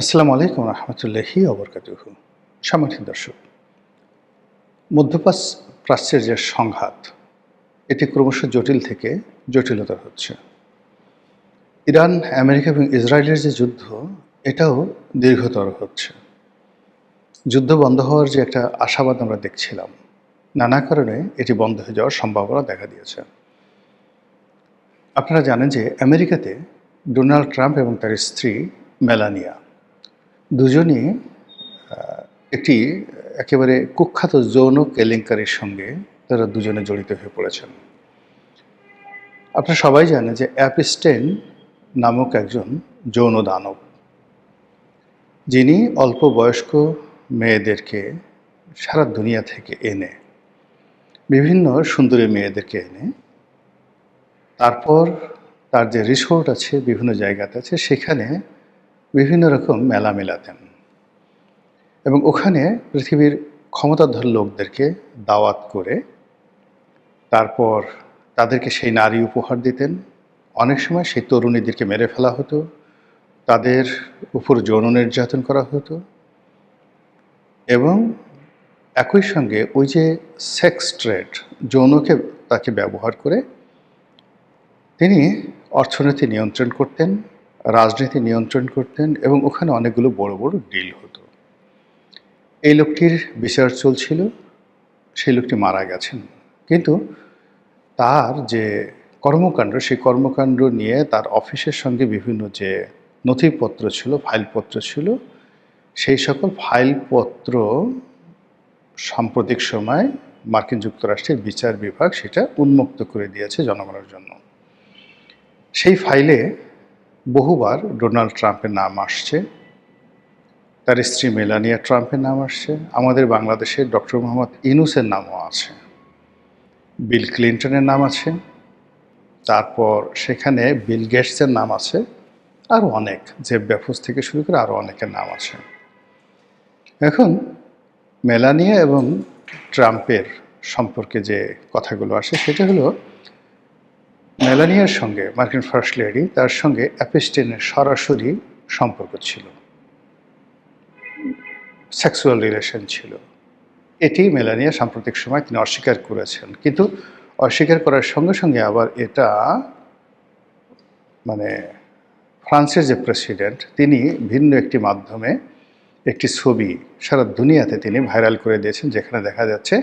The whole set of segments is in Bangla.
আসসালামু আলাইকুম রহমতুল্লাহি ওবরকাতুহু। সম্মানিত দর্শক, প্রাচ্যের যে সংঘাত, এটি ক্রমশ জটিল থেকে জটিলতর হচ্ছে। ইরান, আমেরিকা এবং ইসরায়েলের যে যুদ্ধ, এটাও দীর্ঘতর হচ্ছে। যুদ্ধ বন্ধ হওয়ার যে একটা আশাবাদ আমরা দেখছিলাম, নানা কারণে এটি বন্ধ হয়ে যাওয়ার সম্ভাবনা দেখা দিয়েছে। আপনারা জানেন যে আমেরিকাতে ডোনাল্ড ট্রাম্প এবং তার স্ত্রী মেলানিয়া দুজনই একটি একেবারে কুখ্যাত যৌন কেলেঙ্কারির সঙ্গে তারা দুজনে জড়িত হয়ে পড়েছেন। আপনারা সবাই জানেন যে অ্যাপস্টেইন নামক একজন যৌন দানব, যিনি অল্প বয়স্ক মেয়েদেরকে সারা দুনিয়া থেকে এনে, বিভিন্ন সুন্দরী মেয়েদেরকে এনে, তারপর তার যে রিসোর্ট আছে, বিভিন্ন জায়গাতে আছে, সেখানে বিভিন্ন রকম মেলা মেলাতেন এবং ওখানে পৃথিবীর ক্ষমতাধর লোকদেরকে দাওয়াত করে তারপর তাদেরকে সেই নারী উপহার দিতেন। অনেক সময় সেই তরুণীদেরকে মেরে ফেলা হতো, তাদের উপর যৌন নির্যাতন করা হতো এবং একই সঙ্গে ওই যে সেক্স ট্রেড, যৌনকে তাকে ব্যবহার করে তিনি অর্থনীতি নিয়ন্ত্রণ করতেন, রাজনীতি নিয়ন্ত্রণ করতেন এবং ওখানে অনেকগুলো বড় বড় ডিল হতো। এই লোকটির বিচার চলছিল, সেই লোকটি মারা গেছেন, কিন্তু তার যে কর্মকাণ্ড, সেই কর্মকাণ্ড নিয়ে তার অফিসের সঙ্গে বিভিন্ন যে নথিপত্র ছিল, ফাইলপত্র ছিল, সেই সকল ফাইলপত্র সাম্প্রতিক সময় মার্কিন যুক্তরাষ্ট্রের বিচার বিভাগ সেটা উন্মুক্ত করে দিয়েছে জনগণের জন্য। সেই ফাইলে বহুবার ডোনাল্ড ট্রাম্পের নাম আসছে, তার স্ত্রী মেলানিয়া ট্রাম্পের নাম আসছে, আমাদের বাংলাদেশের ডক্টর মোহাম্মদ ইউনূসের নামও আছে, বিল ক্লিন্টনের নাম আছে, তারপর সেখানে বিল গেটসের নাম আছে, আরও অনেক, জেফ বেজোস থেকে শুরু করে আরও অনেকের নাম আছে। এখন মেলানিয়া এবং ট্রাম্পের সম্পর্কে যে কথাগুলো আসে সেটা হলো, মেলানিয়ার সঙ্গে মার্কিন ফার্স্ট লেডি, তার সঙ্গে অ্যাপস্টেইনের সরাসরি সম্পর্ক ছিল, সেক্সুয়াল রিলেশন ছিল। এটি মেলানিয়া সাম্প্রতিক সময় তিনি অস্বীকার করেছেন, কিন্তু অস্বীকার করার সঙ্গে সঙ্গে আবার এটা ফ্রান্সের যে প্রেসিডেন্ট, তিনি ভিন্ন একটি মাধ্যমে একটি ছবি সারা দুনিয়াতে তিনি ভাইরাল করে দিয়েছেন, যেখানে দেখা যাচ্ছে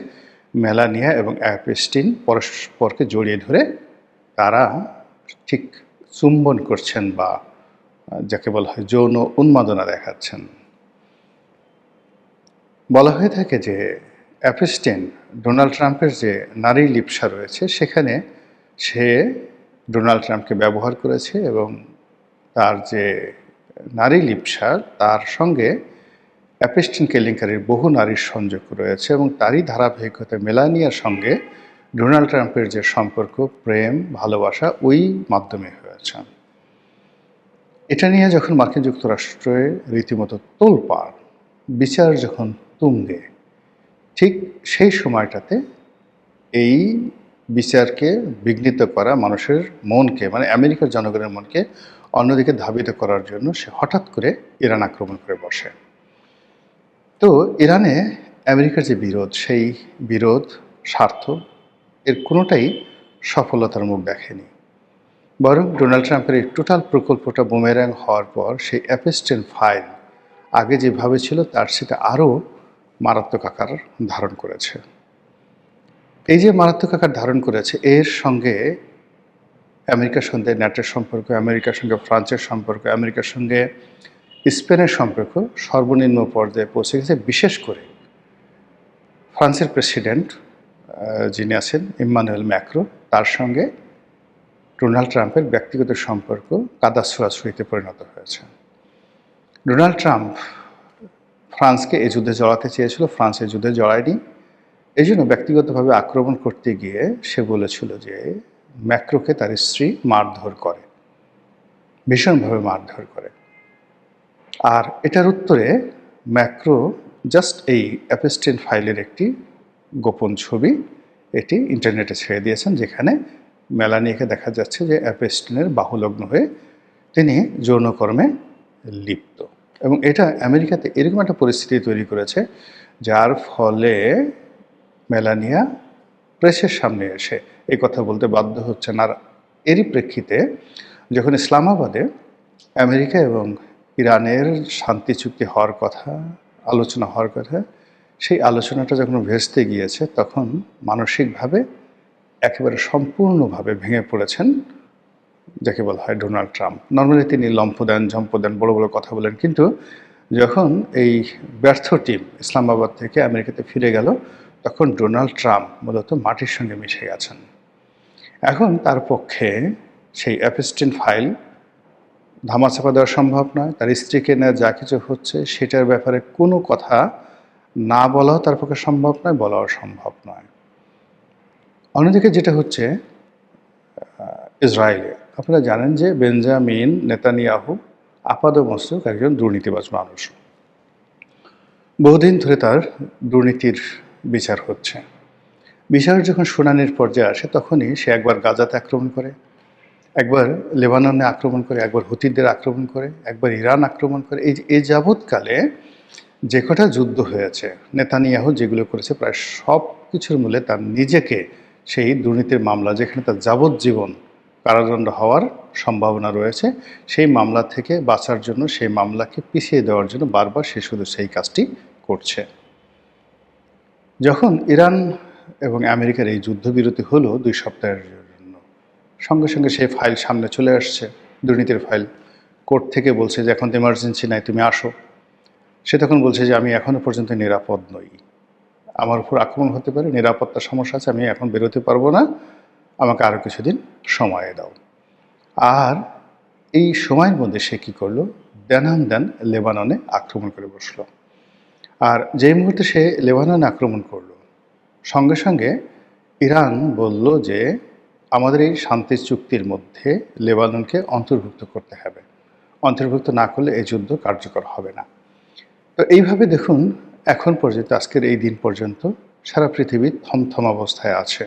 মেলানিয়া এবং অ্যাপস্টেইন পরস্পরকে জড়িয়ে ধরে তারা ঠিক চুম্বন করছেন বা যাকে বলা হয় যৌন উন্মাদনা দেখাচ্ছেন। বলা হয়ে থাকে যে অ্যাপস্টেইন ডোনাল্ড ট্রাম্পের যে নারী লিপ্সা রয়েছে, সেখানে সে ডোনাল্ড ট্রাম্পকে ব্যবহার করেছে এবং তার যে নারী লিপ্সা, তার সঙ্গে অ্যাপস্টেইন কেলেঙ্কারির বহু নারীর সংযোগ রয়েছে এবং তারই ধারাবাহিকতায় মেলানিয়ার সঙ্গে ডোনাল্ড ট্রাম্পের যে সম্পর্ক, প্রেম, ভালোবাসা, ওই মাধ্যমে হয়েছে। এটা নিয়ে যখন মার্কিন যুক্তরাষ্ট্রে রীতিমতো তোলপাড়, বিচার যখন তুঙ্গে, ঠিক সেই সময়টাতে এই বিচারকে বিঘ্নিত করা মানুষের মনকে, আমেরিকার জনগণের মনকে অন্যদিকে ধাবিত করার জন্য সে হঠাৎ করে ইরান আক্রমণ করে বসে। তো ইরানে আমেরিকার যে বিরোধ, সেই বিরোধ, স্বার্থ, এর কোনোটাই সফলতার মুখ দেখেনি। বরং ডোনাল্ড ট্রাম্পের এই টোটাল প্রকল্পটা বুমেরাং হওয়ার পর সেই অ্যাপস্টেইন ফাইল আগে যেভাবে ছিল তার সেটা আরও মারাত্মক আকার ধারণ করেছে। এই যে মারাত্মক আকার ধারণ করেছে, এর সঙ্গে আমেরিকার সঙ্গে ন্যাটোর সম্পর্ক, আমেরিকার সঙ্গে ফ্রান্সের সম্পর্ক, আমেরিকার সঙ্গে স্পেনের সম্পর্ক সর্বনিম্ন পর্যায়ে পৌঁছে গেছে। বিশেষ করে ফ্রান্সের প্রেসিডেন্ট যিনি আছেন ইম্মানুয়েল ম্যাক্রো, তার সঙ্গে ডোনাল্ড ট্রাম্পের ব্যক্তিগত সম্পর্ক কাদা ছোঁড়াছুঁড়িতে পরিণত হয়েছে। ডোনাল্ড ট্রাম্প ফ্রান্সকে এই যুদ্ধে জড়াতে চেয়েছিল, ফ্রান্স এই যুদ্ধে জড়ায়নি। এই জন্য ব্যক্তিগতভাবে আক্রমণ করতে গিয়ে সে বলেছিল যে ম্যাক্রোকে তার স্ত্রী মারধর করে, ভীষণভাবে মারধর করে। আর এটার উত্তরে ম্যাক্রো জাস্ট এই অ্যাপস্টেইন ফাইলের একটি গোপন ছবি এটি ইন্টারনেটে ছেড়ে দিয়েছেন, যেখানে মেলানিয়াকে দেখা যাচ্ছে যে অ্যাপস্টেইনের বাহুলগ্ন হয়ে তিনি যৌনকর্মে লিপ্ত। এবং এটা আমেরিকাতে এরকম একটা পরিস্থিতি তৈরি করেছে যার ফলে মেলানিয়া প্রেসের সামনে এসে এই কথা বলতে বাধ্য হচ্ছেন। আর এরই প্রেক্ষিতে যখন ইসলামাবাদে আমেরিকা এবং ইরানের শান্তি চুক্তি হওয়ার কথা, আলোচনা হওয়ার কথা, সেই আলোচনাটা যখন ভেস্তে গিয়েছে তখন মানসিকভাবে একেবারে সম্পূর্ণভাবে ভেঙে পড়েছেন যাকে বলা হয় ডোনাল্ড ট্রাম্প। নর্মালি তিনি লম্ফ দেন, ঝম্প দেন, বড় বড় কথা বলেন, কিন্তু যখন এই ব্যর্থ টিম ইসলামাবাদ থেকে আমেরিকাতে ফিরে গেল তখন ডোনাল্ড ট্রাম্প মূলত মাটির সঙ্গে মিশে গেছেন। এখন তার পক্ষে সেই অ্যাপস্টিন ফাইল ধামাচাপা দেওয়া সম্ভব নয়। তার স্ত্রীকে নিয়ে যা কিছু হচ্ছে সেটার ব্যাপারে কোনো কথা না বলাও তার পক্ষে সম্ভব নয়, বলাও সম্ভব নয়। অন্যদিকে যেটা হচ্ছে ইসরায়েলে, আপনারা জানেন যে বেঞ্জামিন নেতানিয়াহু আপাদমস্তক একজন দুর্নীতিবাজ মানুষ। বহুদিন ধরে তার দুর্নীতির বিচার হচ্ছে। বিচার যখন শুনানির পর্যায়ে আসে তখনই সে একবার গাজাতে আক্রমণ করে, একবার লেবাননে আক্রমণ করে, একবার হুতিদের আক্রমণ করে, একবার ইরান আক্রমণ করে। এই যাবৎকালে যে কটা যুদ্ধ হয়েছে নেতানিয়াহু যেগুলো করেছে প্রায় সব কিছুর মূলে তার নিজেকে সেই দুর্নীতির মামলা, যেখানে তার যাবজ্জীবন কারাদণ্ড হওয়ার সম্ভাবনা রয়েছে, সেই মামলা থেকে বাঁচার জন্য, সেই মামলাকে পিছিয়ে দেওয়ার জন্য বারবার সে শুধু সেই কাজটি করছে। যখন ইরান এবং আমেরিকার এই যুদ্ধবিরতি হলো 2 সপ্তাহের জন্য, সঙ্গে সঙ্গে সেই ফাইল সামনে চলে আসছে, দুর্নীতির ফাইল। কোর্ট থেকে বলছে যে এখন তো এমার্জেন্সি নাই, তুমি আসো। সে তখন বলছে যে আমি এখনও পর্যন্ত নিরাপদ নই, আমার উপর আক্রমণ হতে পারে, নিরাপত্তার সমস্যা আছে, আমি এখন বেরোতে পারবো না, আমাকে আরও কিছুদিন সময় দাও। আর এই সময়ের মধ্যে সে কী করলো, দেন লেবাননে আক্রমণ করে বসলো। আর যেই মুহূর্তে সে লেবাননে আক্রমণ করলো, সঙ্গে সঙ্গে ইরান বলল যে আমাদের এই শান্তি চুক্তির মধ্যে লেবাননকে অন্তর্ভুক্ত করতে হবে, অন্তর্ভুক্ত না করলে এই যুদ্ধ কার্যকর হবে না। তো এইভাবে দেখুন এখন পর্যন্ত, আজকের এই দিন পর্যন্ত সারা পৃথিবী থমথম অবস্থায় আছে।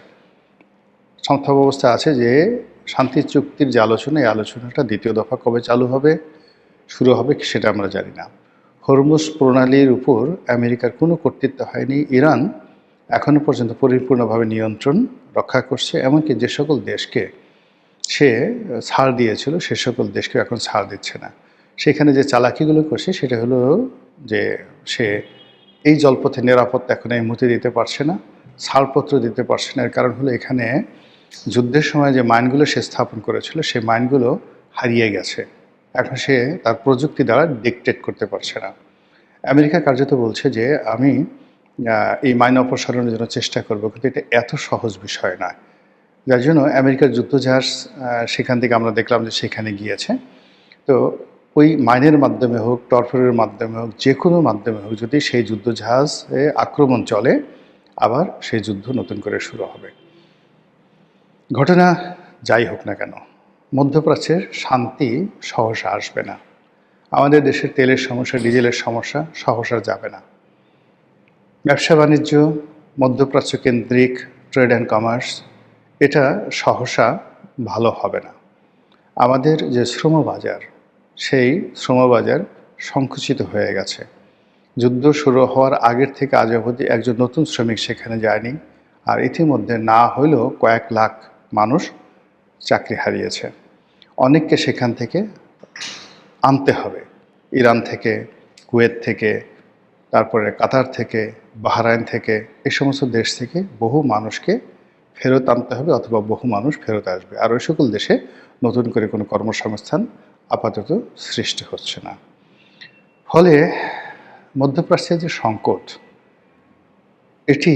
থমথম অবস্থায় আছে যে শান্তি চুক্তির যে আলোচনা, এই আলোচনাটা দ্বিতীয় দফা কবে চালু হবে, শুরু হবে সেটা আমরা জানি না। হরমুজ প্রণালীর উপর আমেরিকার কোনো কর্তৃত্ব হয়নি। ইরান এখনও পর্যন্ত পরিপূর্ণভাবে নিয়ন্ত্রণ রক্ষা করছে, এমনকি যে সকল দেশকে সে ছাড় দিয়েছিল সে সকল দেশকে এখন ছাড় দিচ্ছে না। সেখানে যে চালাকিগুলো করছে সেটা হলো যে সে এই জলপথে নিরাপত্তা এখন এই মুহূর্তে দিতে পারছে না, ছাড়পত্র দিতে পারছে না। এর কারণ হলো এখানে যুদ্ধের সময় যে মাইনগুলো সে স্থাপন করেছিল সেই মাইনগুলো হারিয়ে গেছে, এখন সে তার প্রযুক্তি দ্বারা ডিকটেট করতে পারছে না। আমেরিকা কার্যত বলছে যে আমি এই মাইন অপসারণের জন্য চেষ্টা করব, কিন্তু এটা এত সহজ বিষয় নয়। যার জন্য আমেরিকার যুদ্ধজাহাজ সেখান থেকে আমরা দেখলাম যে সেখানে গিয়েছে। তো ওই মাইনের মাধ্যমে হোক, টর্পেডোর মাধ্যমে হোক, যে কোনো মাধ্যমে হোক, যদি সেই যুদ্ধজাহাজে আক্রমণ চলে, আবার সেই যুদ্ধ নতুন করে শুরু হবে। ঘটনা যাই হোক না কেন, মধ্যপ্রাচ্যের শান্তি সহসা আসবে না। আমাদের দেশের তেলের সমস্যা, ডিজেলের সমস্যা সহসা যাবে না। ব্যবসা বাণিজ্য, মধ্যপ্রাচ্য কেন্দ্রিক ট্রেড অ্যান্ড কমার্স, এটা সহসা ভালো হবে না। আমাদের যে শ্রমবাজার, সেই শ্রমবাজার সংকুচিত হয়ে গেছে। যুদ্ধ শুরু হওয়ার আগের থেকে আজ অবধি একজন নতুন শ্রমিক সেখানে যায়নি। আর ইতিমধ্যে না হলেও কয়েক লাখ মানুষ চাকরি হারিয়েছে। অনেককে সেখান থেকে আনতে হবে, ইরান থেকে, কুয়েত থেকে, তারপরে কাতার থেকে, বাহরাইন থেকে, এই সমস্ত দেশ থেকে বহু মানুষকে ফেরত আনতে হবে, অথবা বহু মানুষ ফেরত আসবে। আর ওই সকল দেশে নতুন করে কোনো কর্মসংস্থান আপাতত সৃষ্টি হচ্ছে না। ফলে মধ্যপ্রাচ্যের যে সংকট, এটি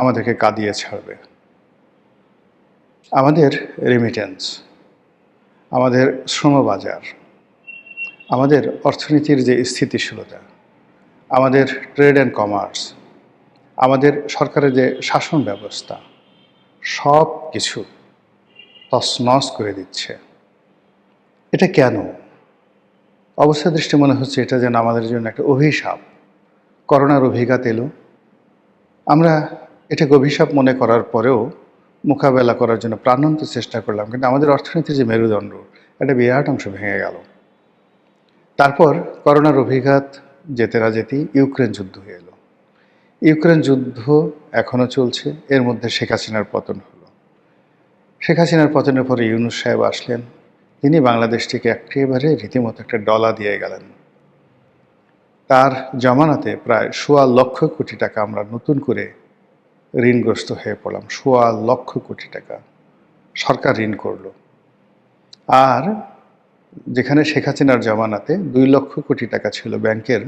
আমাদেরকে কাঁদিয়ে ছাড়বে। আমাদের রেমিটেন্স, আমাদের শ্রমবাজার, আমাদের অর্থনীতির যে স্থিতিশীলতা, আমাদের ট্রেড অ্যান্ড কমার্স, আমাদের সরকারের যে শাসন ব্যবস্থা, সব কিছু তছনছ করে দিচ্ছে। এটা কেন? অবস্থা দৃষ্টি মনে হচ্ছে এটা যেন আমাদের জন্য একটা অভিশাপ। করোনার অভিঘাত এলো, আমরা এটাকে অভিশাপ মনে করার পরেও মোকাবেলা করার জন্য প্রাণান্ত চেষ্টা করলাম, কিন্তু আমাদের অর্থনীতির যে মেরুদণ্ড, একটা বিরাট অংশ ভেঙে গেল। তারপর করোনার অভিঘাত যেতে না যেতেই ইউক্রেন যুদ্ধ হয়ে এলো। ইউক্রেন যুদ্ধ এখনও চলছে, এর মধ্যে শেখ হাসিনার পতন হলো। শেখ হাসিনার পতনের পরে ইউনূস সাহেব আসলেন, তিনি বাংলাদেশটিকে একেবারে রীতিমতো একটা ডলা দিয়ে গেলেন। তার জমানাতে প্রায় ১.৫ কোটি টাকা আমরা নতুন করে ঋণগ্রস্ত হয়ে পড়লাম। ১.৫ কোটি টাকা সরকার ঋণ করলো। আর যেখানে শেখ হাসিনার জমানাতে ২ লক্ষ কোটি টাকা ছিল ব্যাংকের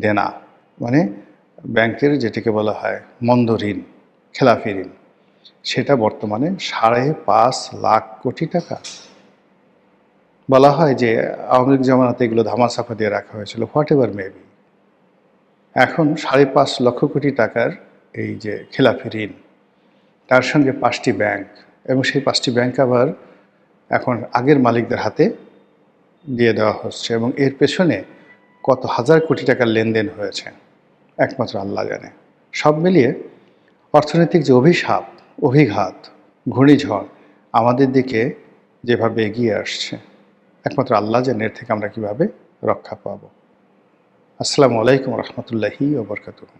দেনা, মানে ব্যাংকের যেটিকে বলা হয় মন্দ ঋণ, খেলাফি ঋণ, সেটা বর্তমানে ৫.৫ লাখ কোটি টাকা। বলা হয় যে আওয়ামী লীগ জমানাতে এগুলো ধামাচাপা দিয়ে রাখা হয়েছিল, হোয়াট এভার মেবি। এখন ৫.৫ লক্ষ কোটি টাকার এই যে খেলাফি ঋণ, তার সঙ্গে ৫টি ব্যাংক, এবং সেই 5টি ব্যাংক আবার এখন আগের মালিকদের হাতে দিয়ে দেওয়া হচ্ছে, এবং এর পেছনে কত হাজার কোটি টাকার লেনদেন হয়েছে একমাত্র আল্লাহ জানে। সব মিলিয়ে অর্থনৈতিক যে অভিঘাত, ঘূর্ণিঝড় আমাদের দিকে যেভাবে এগিয়ে আসছে, একমাত্র আল্লাহ জানে এর থেকে আমরা কীভাবে রক্ষা পাব। আসসালামু আলাইকুম রহমতুল্লাহি ওয়া বারাকাতুহু।